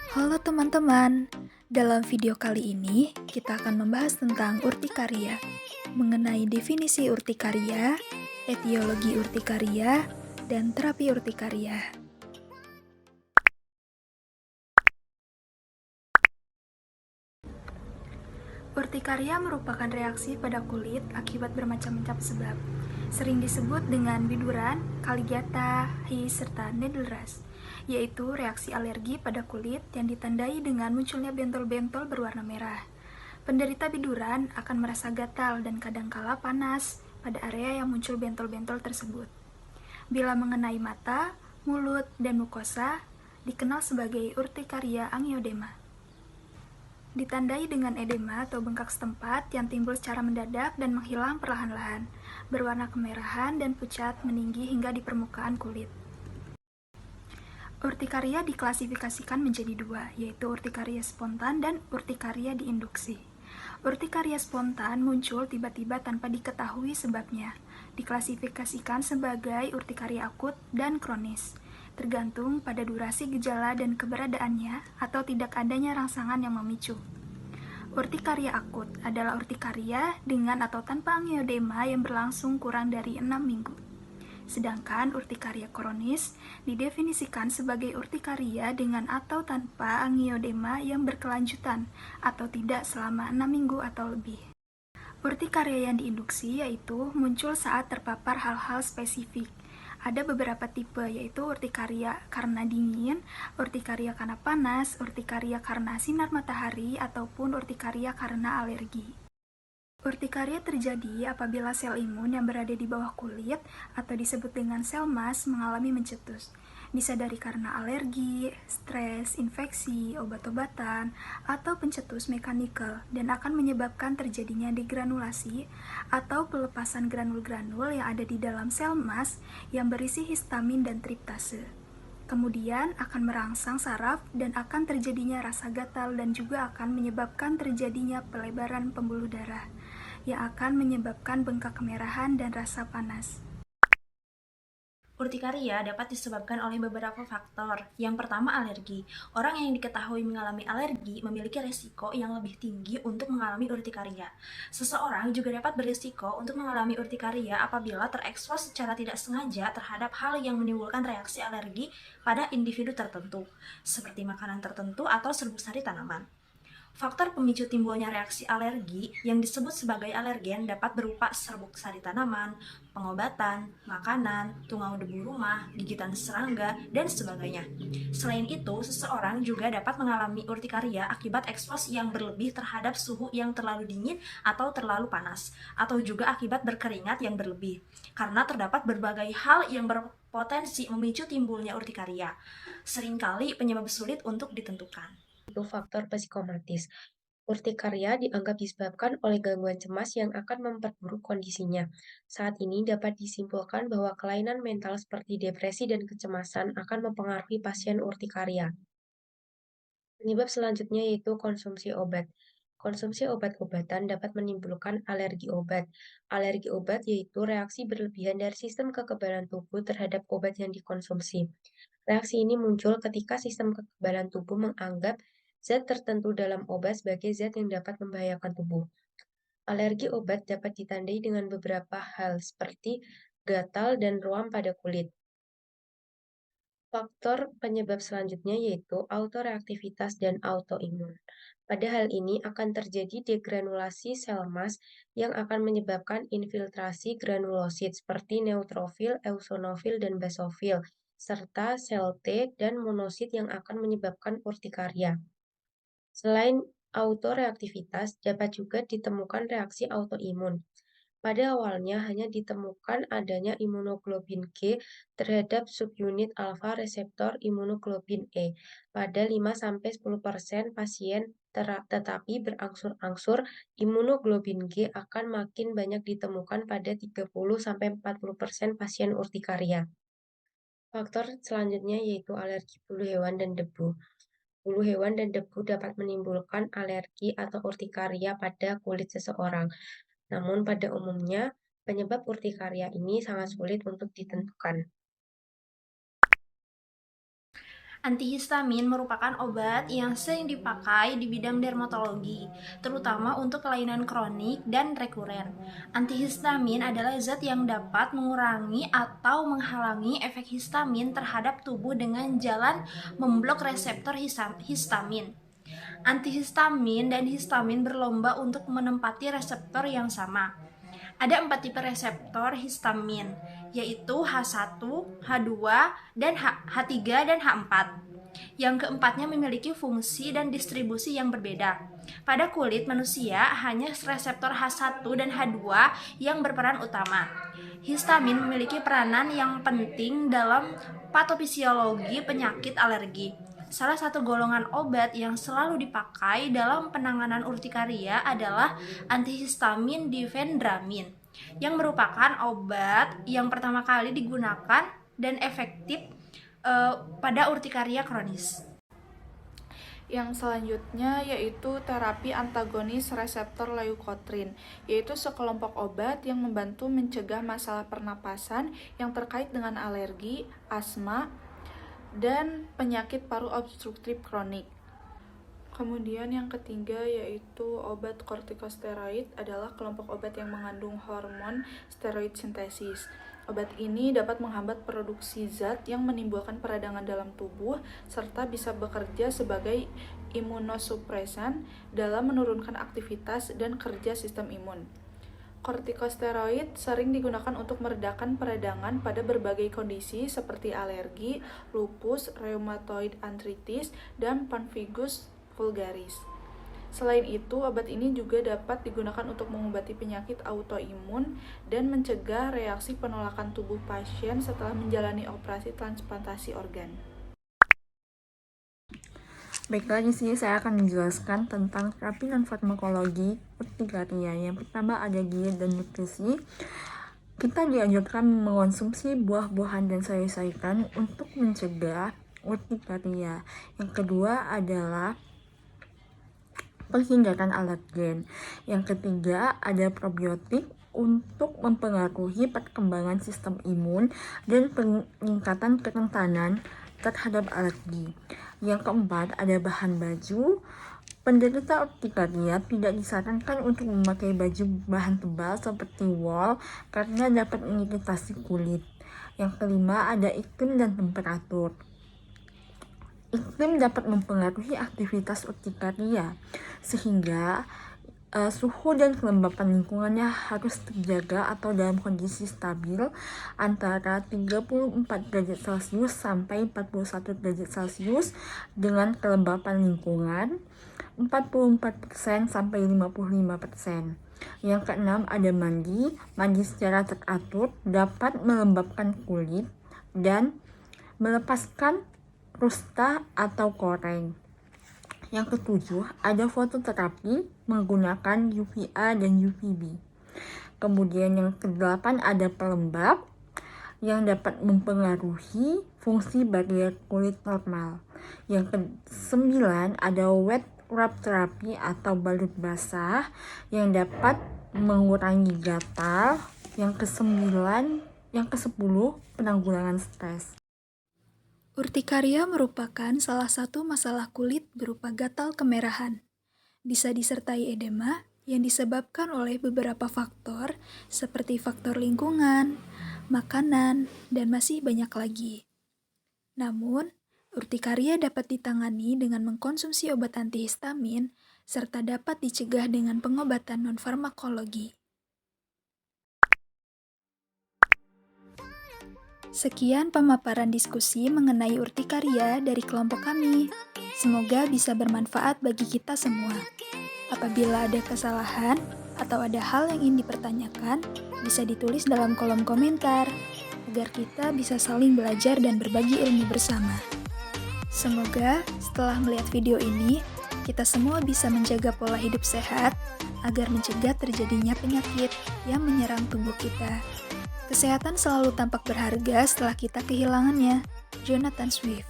Halo teman-teman, dalam video kali ini kita akan membahas tentang urtikaria, mengenai definisi urtikaria, etiologi urtikaria, dan terapi urtikaria. Urtikaria merupakan reaksi pada kulit akibat bermacam-macam sebab, sering disebut dengan biduran, kaligata, hiss, serta needle rash, yaitu reaksi alergi pada kulit yang ditandai dengan munculnya bentol-bentol berwarna merah. Penderita biduran akan merasa gatal dan kadangkala panas pada area yang muncul bentol-bentol tersebut. Bila mengenai mata, mulut, dan mukosa, dikenal sebagai urtikaria angioedema. Ditandai dengan edema atau bengkak setempat yang timbul secara mendadak dan menghilang perlahan-lahan, berwarna kemerahan dan pucat meninggi hingga di permukaan kulit. Urtikaria diklasifikasikan menjadi dua, yaitu urtikaria spontan dan urtikaria diinduksi. Urtikaria spontan muncul tiba-tiba tanpa diketahui sebabnya. Diklasifikasikan sebagai urtikaria akut dan kronis, tergantung pada durasi gejala dan keberadaannya atau tidak adanya rangsangan yang memicu. Urtikaria akut adalah urtikaria dengan atau tanpa angioedema yang berlangsung kurang dari 6 minggu. Sedangkan urtikaria kronis didefinisikan sebagai urtikaria dengan atau tanpa angioedema yang berkelanjutan atau tidak selama 6 minggu atau lebih. Urtikaria yang diinduksi yaitu muncul saat terpapar hal-hal spesifik. Ada beberapa tipe, yaitu urtikaria karena dingin, urtikaria karena panas, urtikaria karena sinar matahari, ataupun urtikaria karena alergi. Urtikaria terjadi apabila sel imun yang berada di bawah kulit atau disebut dengan sel mas mengalami mencetus. Bisa dari karena alergi, stres, infeksi, obat-obatan, atau pencetus mekanikal dan akan menyebabkan terjadinya degranulasi atau pelepasan granul-granul yang ada di dalam sel mas yang berisi histamin dan triptase. Kemudian akan merangsang saraf dan akan terjadinya rasa gatal dan juga akan menyebabkan terjadinya pelebaran pembuluh darah yang akan menyebabkan bengkak kemerahan dan rasa panas. Urtikaria dapat disebabkan oleh beberapa faktor. Yang pertama, alergi. Orang yang diketahui mengalami alergi memiliki risiko yang lebih tinggi untuk mengalami urtikaria. Seseorang juga dapat berisiko untuk mengalami urtikaria apabila terekspos secara tidak sengaja terhadap hal yang menimbulkan reaksi alergi pada individu tertentu, seperti makanan tertentu atau serbuk sari tanaman. Faktor pemicu timbulnya reaksi alergi yang disebut sebagai alergen dapat berupa serbuk sari tanaman, pengobatan, makanan, tungau debu rumah, gigitan serangga, dan sebagainya. Selain itu, seseorang juga dapat mengalami urtikaria akibat ekspos yang berlebih terhadap suhu yang terlalu dingin atau terlalu panas, atau juga akibat berkeringat yang berlebih, karena terdapat berbagai hal yang berpotensi memicu timbulnya urtikaria. Seringkali penyebab sulit untuk ditentukan. Itu faktor psikomatis. Urtikaria dianggap disebabkan oleh gangguan cemas yang akan memperburuk kondisinya. Saat ini dapat disimpulkan bahwa kelainan mental seperti depresi dan kecemasan akan mempengaruhi pasien urtikaria. Penyebab selanjutnya yaitu konsumsi obat. Konsumsi obat-obatan dapat menimbulkan alergi obat. Alergi obat yaitu reaksi berlebihan dari sistem kekebalan tubuh terhadap obat yang dikonsumsi. Reaksi ini muncul ketika sistem kekebalan tubuh menganggap zat tertentu dalam obat sebagai zat yang dapat membahayakan tubuh. Alergi obat dapat ditandai dengan beberapa hal seperti gatal dan ruam pada kulit. Faktor penyebab selanjutnya yaitu autoreaktivitas dan autoimun. Pada hal ini akan terjadi degranulasi sel mas yang akan menyebabkan infiltrasi granulosit seperti neutrofil, eosinofil, dan basofil, serta sel T dan monosit yang akan menyebabkan urtikaria. Selain autoreaktivitas, dapat juga ditemukan reaksi autoimun. Pada awalnya hanya ditemukan adanya imunoglobin G terhadap subunit alfa reseptor imunoglobin E pada 5-10% pasien, tetapi berangsur-angsur imunoglobin G akan makin banyak ditemukan pada 30-40% pasien urtikaria. Faktor selanjutnya yaitu alergi bulu hewan dan debu. Bulu hewan dan debu dapat menimbulkan alergi atau urtikaria pada kulit seseorang. Namun pada umumnya, penyebab urtikaria ini sangat sulit untuk ditentukan. Antihistamin merupakan obat yang sering dipakai di bidang dermatologi, terutama untuk kelainan kronik dan rekuren. Antihistamin adalah zat yang dapat mengurangi atau menghalangi efek histamin terhadap tubuh dengan jalan memblok reseptor histamin. Antihistamin dan histamin berlomba untuk menempati reseptor yang sama. Ada 4 tipe reseptor histamin, yaitu H1, H2, dan H3, dan H4. Yang keempatnya memiliki fungsi dan distribusi yang berbeda. Pada kulit manusia, hanya reseptor H1 dan H2 yang berperan utama. Histamin memiliki peranan yang penting dalam patofisiologi penyakit alergi. Salah satu golongan obat yang selalu dipakai dalam penanganan urtikaria adalah antihistamin difendramin, yang merupakan obat yang pertama kali digunakan dan efektif pada urtikaria kronis. Yang selanjutnya yaitu terapi antagonis reseptor leukotrin, yaitu sekelompok obat yang membantu mencegah masalah pernapasan yang terkait dengan alergi, asma, dan penyakit paru obstruktif kronik. Kemudian yang ketiga yaitu obat kortikosteroid adalah kelompok obat yang mengandung hormon steroid sintesis. Obat ini dapat menghambat produksi zat yang menimbulkan peradangan dalam tubuh serta bisa bekerja sebagai imunosupresan dalam menurunkan aktivitas dan kerja sistem imun. Kortikosteroid sering digunakan untuk meredakan peradangan pada berbagai kondisi seperti alergi, lupus, rheumatoid arthritis, dan pemphigus vulgaris. Selain itu, obat ini juga dapat digunakan untuk mengobati penyakit autoimun dan mencegah reaksi penolakan tubuh pasien setelah menjalani operasi transplantasi organ. Baiklah, di sini saya akan menjelaskan tentang terapi non-farmakologi urtikaria. Yang pertama ada diet dan nutrisi. Kita dianjurkan mengonsumsi buah-buahan dan sayur-sayuran untuk mencegah urtikaria. Yang kedua adalah penghindaran alergen. Yang ketiga ada probiotik untuk mempengaruhi perkembangan sistem imun dan peningkatan kerentanan terhadap alergi. Yang keempat ada bahan baju. Penderita urtikaria tidak disarankan untuk memakai baju bahan tebal seperti wol karena dapat mengiritasi kulit. Yang kelima ada iklim dan temperatur. Iklim dapat mempengaruhi aktivitas urtikaria sehingga suhu dan kelembapan lingkungannya harus terjaga atau dalam kondisi stabil antara 34 derajat Celcius sampai 41 derajat Celcius dengan kelembapan lingkungan 44% sampai 55%. Yang keenam ada mandi. Mandi secara teratur dapat melembabkan kulit dan melepaskan rusta atau koreng. Yang ketujuh, ada fototerapi menggunakan UVA dan UVB. Kemudian yang kedelapan ada pelembab yang dapat mempengaruhi fungsi barrier kulit normal. Yang kesembilan ada wet rub terapi atau balut basah yang dapat mengurangi gatal. Yang kesepuluh penanggulangan stres. Urtikaria merupakan salah satu masalah kulit berupa gatal kemerahan. Bisa disertai edema yang disebabkan oleh beberapa faktor seperti faktor lingkungan, makanan, dan masih banyak lagi. Namun, urtikaria dapat ditangani dengan mengkonsumsi obat antihistamin serta dapat dicegah dengan pengobatan non-farmakologi. Sekian pemaparan diskusi mengenai urtikaria dari kelompok kami. Semoga bisa bermanfaat bagi kita semua. Apabila ada kesalahan atau ada hal yang ingin dipertanyakan, bisa ditulis dalam kolom komentar agar kita bisa saling belajar dan berbagi ilmu bersama. Semoga setelah melihat video ini, kita semua bisa menjaga pola hidup sehat agar mencegah terjadinya penyakit yang menyerang tubuh kita. Kesehatan selalu tampak berharga setelah kita kehilangannya. Jonathan Swift.